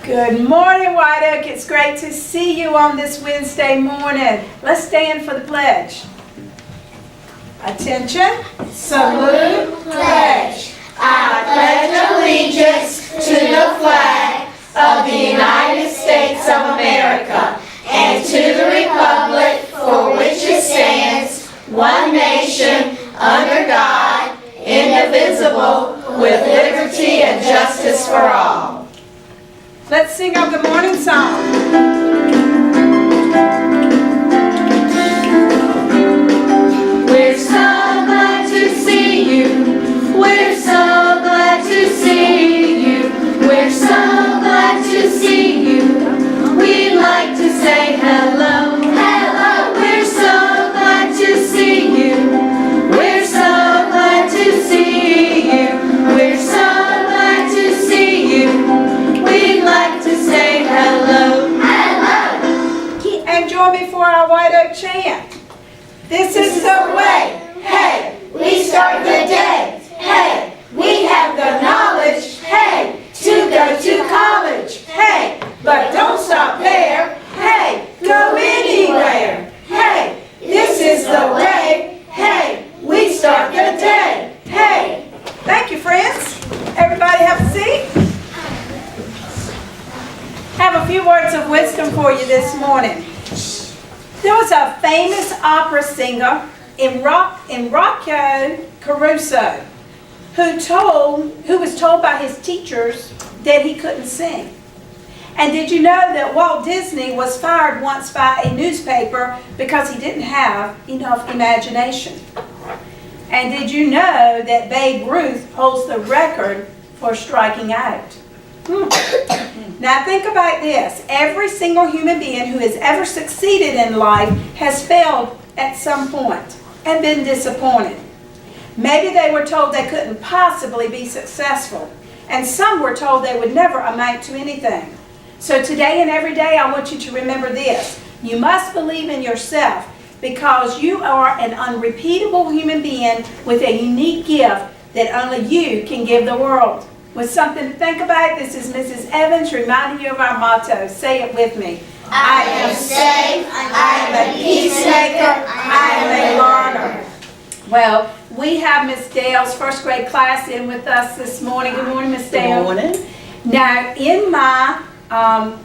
Good morning, White Oak. It's great to see you on this Wednesday morning. Let's stand for the pledge. Attention. Salute, pledge. I pledge allegiance to the flag of the United States of America and to the republic for which it stands, one nation, under God, indivisible, with liberty and justice for all. Let's sing our good morning song. We're so glad to see you. We're so glad to see you. We're so glad to see you. We'd like to say hello. Hello. We're so glad to see you. We're so glad to see you. We're so glad to see you. We'd like to say hello. Hello. And join me for our White Oak chant. This is the way. Hey, we start the day. Hey, we have the knowledge. Hey, to go to college. Hey, but don't stop there. Hey, go anywhere. Hey, this is the way. Hey, we start the day. Hey. Thank you, friends. Everybody have a seat. Have a few words of wisdom for you this morning. There was a famous opera singer in Rocco Caruso who was told by his teachers that he couldn't sing. And did you know that Walt Disney was fired once by a newspaper because he didn't have enough imagination? And did you know that Babe Ruth holds the record for striking out? Now think about this. Every single human being who has ever succeeded in life has failed at some point and been disappointed. Maybe they were told they couldn't possibly be successful, and some were told they would never amount to anything. So today and every day I want you to remember this. You must believe in yourself because you are an unrepeatable human being with a unique gift that only you can give the world. With something to think about, this is Mrs. Evans reminding you of our motto. Say it with me. I am saved. I am a peacemaker. I am a learner. Well, we have Miss Dale's first grade class in with us this morning. Good morning, Miss Dale. Good morning. Now, in my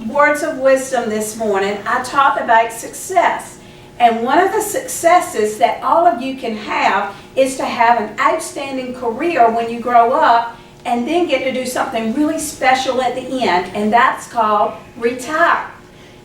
words of wisdom this morning, I talked about success. And one of the successes that all of you can have is to have an outstanding career when you grow up and then get to do something really special at the end, and that's called retire.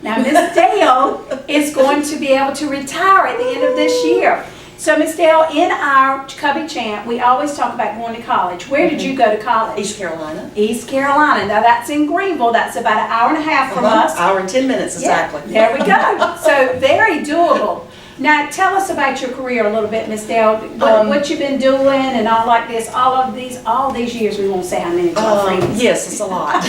Now, Miss Dale is going to be able to retire at the end of this year. So, Miss Dale, in our Cubbie chant, we always talk about going to college. Where did you go to college? East Carolina. East Carolina. Now, that's in Greenville. That's about an hour and a half from us. Hour and 10 minutes, exactly. Yeah, there we go. So, very doable. Now, tell us about your career a little bit, Miss Dale. What you've been doing and all like this, all these years. We won't say how many. Yes, it's a lot.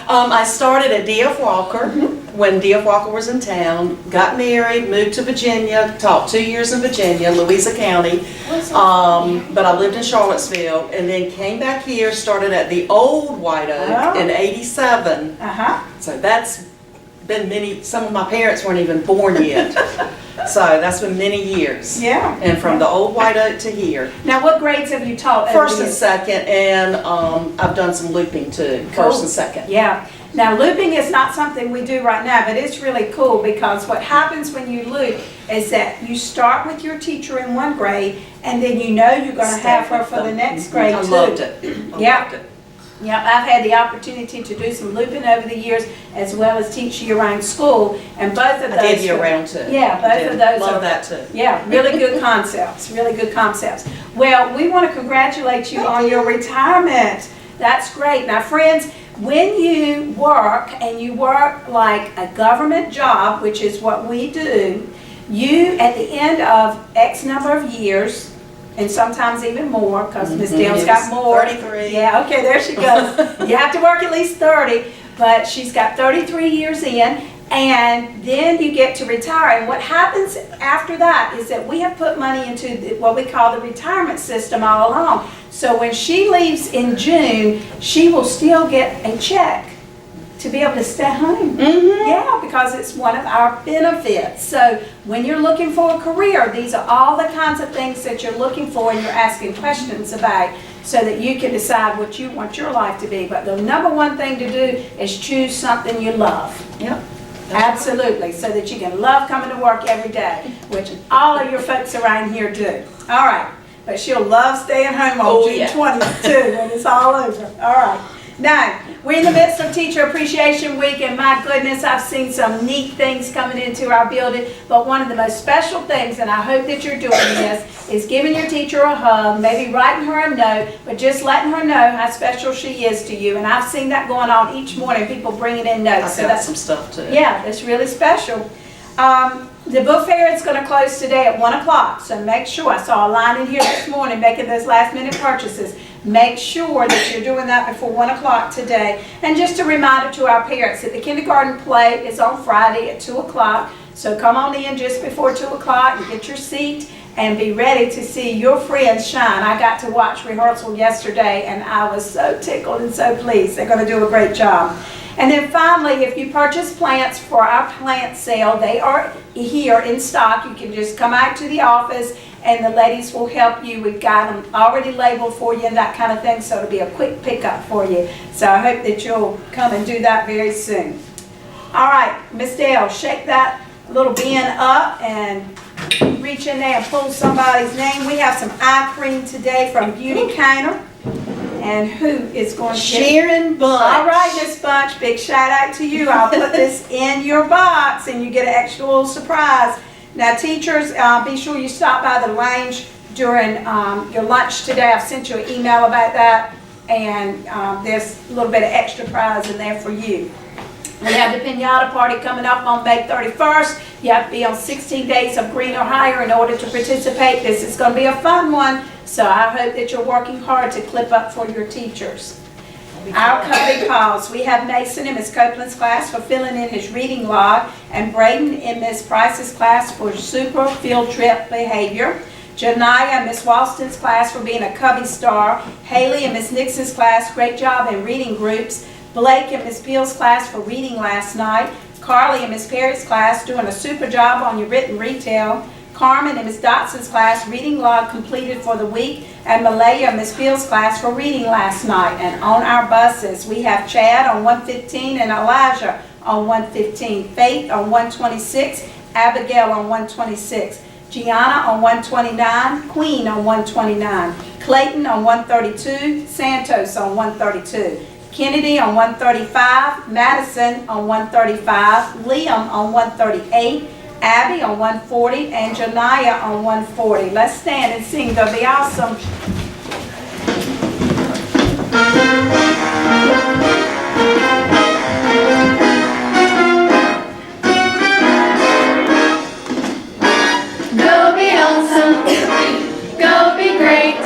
I started at D.F. Walker when D.F. Walker was in town, got married, moved to Virginia, taught 2 years in Virginia, Louisa County, but I lived in Charlottesville, and then came back here, started at the old White Oak in '87. So that's been some of my parents weren't even born yet. So that's been many years. Yeah. And from the old White Oak to here. Now, what grades have you taught? First and second, and I've done some looping too, first and second. Yeah. Now, looping is not something we do right now, but it's really cool because what happens when you loop is that you start with your teacher in one grade, and then you know you're going to have her for the next grade too. I loved it. Loved it. Yeah, I've had the opportunity to do some looping over the years as well as teach year-round school, and both of those. I did year-round too. Yeah, both of those. Love that too. Yeah, really good concepts, really good concepts. Well, we want to congratulate you on your retirement. That's great. Now, friends, when you work, and you work like a government job, which is what we do, you, at the end of X number of years, and sometimes even more, because Miss Dale's got more. 33. Yeah, okay, there she goes. You have to work at least 30, but she's got 33 years in, and then you get to retire. And what happens after that is that we have put money into what we call the retirement system all along. So when she leaves in June, she will still get a check to be able to stay home. Yeah, because it's one of our benefits. So when you're looking for a career, these are all the kinds of things that you're looking for and you're asking questions about so that you can decide what you want your life to be. But the number one thing to do is choose something you love. Yep. Absolutely, so that you can love coming to work every day, which all of your folks around here do. All right, but she'll love staying home on June 20th too, when it's all over. All right. Now, we're in the midst of Teacher Appreciation Week, and my goodness, I've seen some neat things coming into our building, but one of the most special things, and I hope that you're doing this, is giving your teacher a hug, maybe writing her a note, but just letting her know how special she is to you. And I've seen that going on each morning, people bringing in notes. I've got some stuff too. Yeah, that's really special. The book fair is going to close today at 1 o'clock, so make sure, I saw a line in here this morning making those last minute purchases. Make sure that you're doing that before 1 o'clock today. And just a reminder to our parents that the kindergarten play is on Friday at 2 o'clock, so come on in just before 2 o'clock and get your seat and be ready to see your friends shine. I got to watch rehearsal yesterday and I was so tickled and so pleased. They're going to do a great job. And then finally, if you purchase plants for our plant sale, they are here in stock. You can just come out to the office and the ladies will help you. We've got them already labeled for you and that kind of thing, so it'll be a quick pickup for you. So I hope that you'll come and do that very soon. All right, Miss Dale, shake that little bin up and reach in there and pull somebody's name. We have some eye cream today from Beauty Counter. And who is going to get Sharon Bunch. All right, Miss Bunch, big shout out to you. I'll put this in your box and you get an extra little surprise. Now teachers, be sure you stop by the lounge during your lunch today. I've sent you an email about that, and there's a little bit of extra prize in there for you. We have the Pinata Party coming up on May 31st. You have to be on 16 days of green or higher in order to participate. This is going to be a fun one, so I hope that you're working hard to clip up for your teachers. Our Cubbie calls. We have Mason in Miss Copeland's class for filling in his reading log, and Braden in Miss Price's class for super field trip behavior. Janiyah in Miss Walston's class for being a Cubbie star. Haley in Miss Nixon's class, great job in reading groups. Blake in Miss Beal's class for reading last night. Carly in Miss Perry's class doing a super job on your written retail. Carmen in Miss Dotson's class, reading log completed for the week. And Malaya in Miss Beal's class for reading last night. And on our buses, we have Chad on 115 and Elijah on 115. Faith on 126. Abigail on 126. Gianna on 129. Queen on 129. Clayton on 132. Santos on 132. Kennedy on 135, Madison on 135, Liam on 138, Abby on 140, and Janiyah on 140. Let's stand and sing. They'll be awesome. Go be awesome, go be great,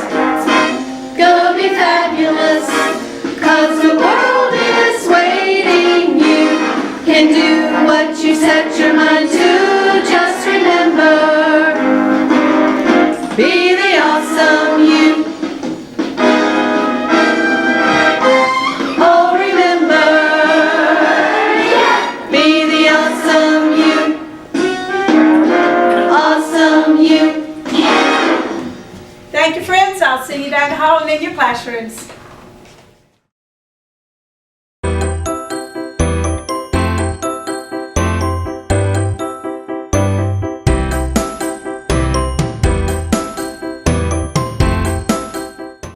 go be fabulous, 'cause the world is waiting. You can do what you set your mind to. Just remember, be the awesome you. Oh, remember, be the awesome you. Awesome you. Thank you, friends. I'll see you down the hall and in your classrooms.